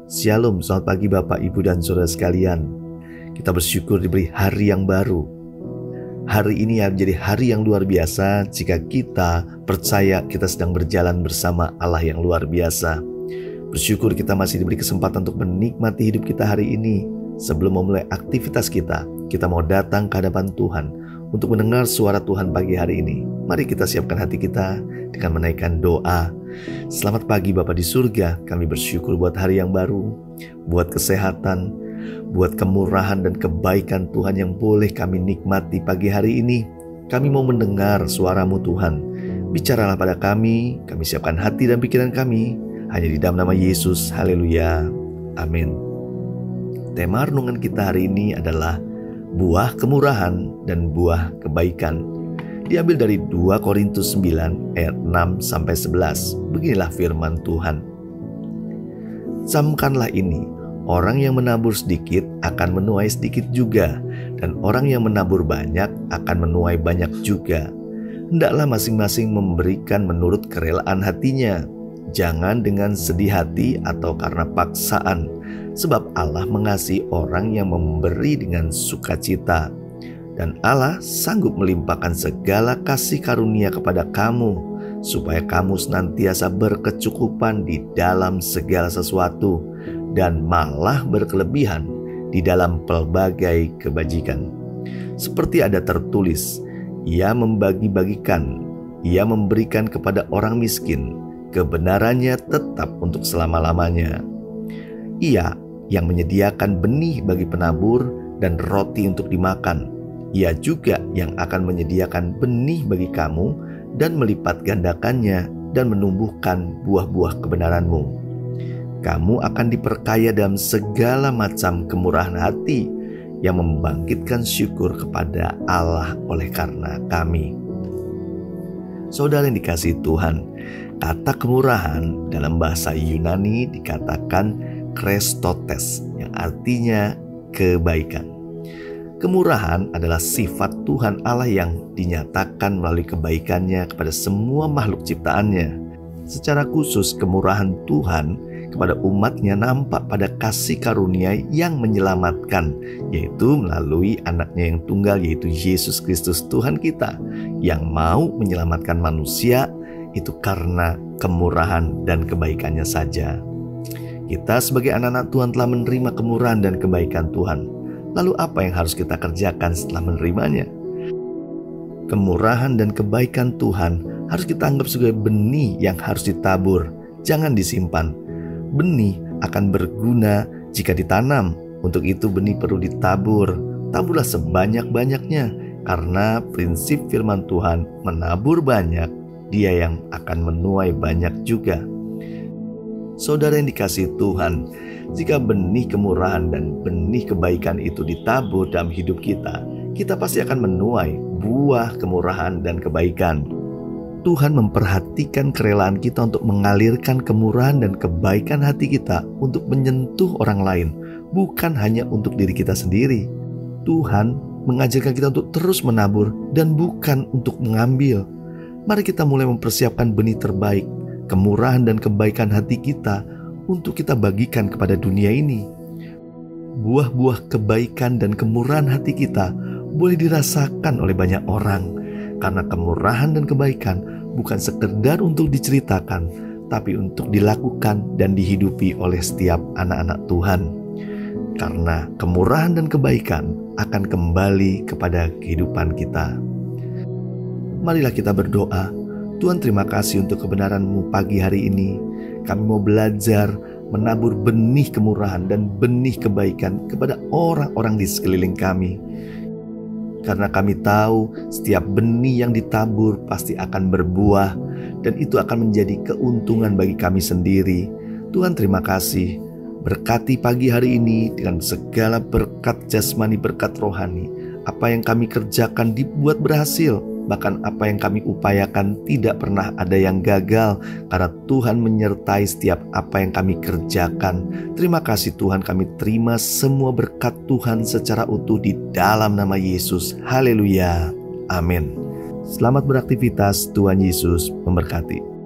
Shalom, selamat pagi Bapak, Ibu, dan Saudara sekalian. Kita bersyukur diberi hari yang baru. Hari ini menjadi hari yang luar biasa jika kita percaya kita sedang berjalan bersama Allah yang luar biasa. Bersyukur kita masih diberi kesempatan untuk menikmati hidup kita hari ini. Sebelum memulai aktivitas kita mau datang ke hadapan Tuhan untuk mendengar suara Tuhan pagi hari ini. Mari kita siapkan hati kita dengan menaikkan doa. Selamat pagi Bapa di surga, kami bersyukur buat hari yang baru, buat kesehatan, buat kemurahan dan kebaikan Tuhan yang boleh kami nikmati pagi hari ini. Kami mau mendengar suara-Mu Tuhan. Bicaralah pada kami siapkan hati dan pikiran kami, hanya di dalam nama Yesus. Haleluya, amin. Tema renungan kita hari ini adalah buah kemurahan dan buah kebaikan. Diambil dari 2 Korintus 9 ayat 6-11. Beginilah firman Tuhan. Camkanlah ini, orang yang menabur sedikit akan menuai sedikit juga, dan orang yang menabur banyak akan menuai banyak juga. Hendaklah masing-masing memberikan menurut kerelaan hatinya, jangan dengan sedih hati atau karena paksaan, sebab Allah mengasihi orang yang memberi dengan sukacita. Dan Allah sanggup melimpahkan segala kasih karunia kepada kamu, supaya kamu senantiasa berkecukupan di dalam segala sesuatu, dan malah berkelebihan di dalam pelbagai kebajikan. Seperti ada tertulis, Ia membagi-bagikan, Ia memberikan kepada orang miskin, kebenarannya tetap untuk selama-lamanya. Ia yang menyediakan benih bagi penabur dan roti untuk dimakan. Ia juga yang akan menyediakan benih bagi kamu dan melipat gandakannya dan menumbuhkan buah-buah kebenaranmu. Kamu akan diperkaya dalam segala macam kemurahan hati yang membangkitkan syukur kepada Allah oleh karena kami. Saudara yang dikasihi Tuhan, kata kemurahan dalam bahasa Yunani dikatakan Christotes, yang artinya kebaikan. Kemurahan adalah sifat Tuhan Allah yang dinyatakan melalui kebaikannya kepada semua makhluk ciptaannya. Secara khusus kemurahan Tuhan kepada umatnya nampak pada kasih karunia yang menyelamatkan, yaitu melalui anaknya yang tunggal, yaitu Yesus Kristus Tuhan kita, yang mau menyelamatkan manusia itu karena kemurahan dan kebaikannya saja. Kita sebagai anak-anak Tuhan telah menerima kemurahan dan kebaikan Tuhan. Lalu apa yang harus kita kerjakan setelah menerimanya? Kemurahan dan kebaikan Tuhan harus kita anggap sebagai benih yang harus ditabur, jangan disimpan. Benih akan berguna jika ditanam. Untuk itu benih perlu ditabur. Taburlah sebanyak-banyaknya, karena prinsip firman Tuhan, menabur banyak, Dia yang akan menuai banyak juga. Saudara yang dikasihi Tuhan, jika benih kemurahan dan benih kebaikan itu ditabur dalam hidup kita, kita pasti akan menuai buah kemurahan dan kebaikan. Tuhan memperhatikan kerelaan kita untuk mengalirkan kemurahan dan kebaikan hati kita untuk menyentuh orang lain, bukan hanya untuk diri kita sendiri. Tuhan mengajarkan kita untuk terus menabur dan bukan untuk mengambil. Mari kita mulai mempersiapkan benih terbaik, kemurahan dan kebaikan hati kita untuk kita bagikan kepada dunia ini. Buah-buah kebaikan dan kemurahan hati kita boleh dirasakan oleh banyak orang, karena kemurahan dan kebaikan bukan sekedar untuk diceritakan, tapi untuk dilakukan dan dihidupi oleh setiap anak-anak Tuhan. Karena kemurahan dan kebaikan akan kembali kepada kehidupan kita. Marilah kita berdoa. Tuhan, terima kasih untuk kebenaran-Mu pagi hari ini. Kami mau belajar menabur benih kemurahan dan benih kebaikan kepada orang-orang di sekeliling kami. Karena kami tahu setiap benih yang ditabur pasti akan berbuah, dan itu akan menjadi keuntungan bagi kami sendiri. Tuhan, terima kasih. Berkati pagi hari ini dengan segala berkat jasmani, berkat rohani. Apa yang kami kerjakan dibuat berhasil. Bahkan apa yang kami upayakan tidak pernah ada yang gagal, karena Tuhan menyertai setiap apa yang kami kerjakan. Terima kasih Tuhan, kami terima semua berkat Tuhan secara utuh di dalam nama Yesus. Haleluya, amin. Selamat beraktivitas, Tuhan Yesus memberkati.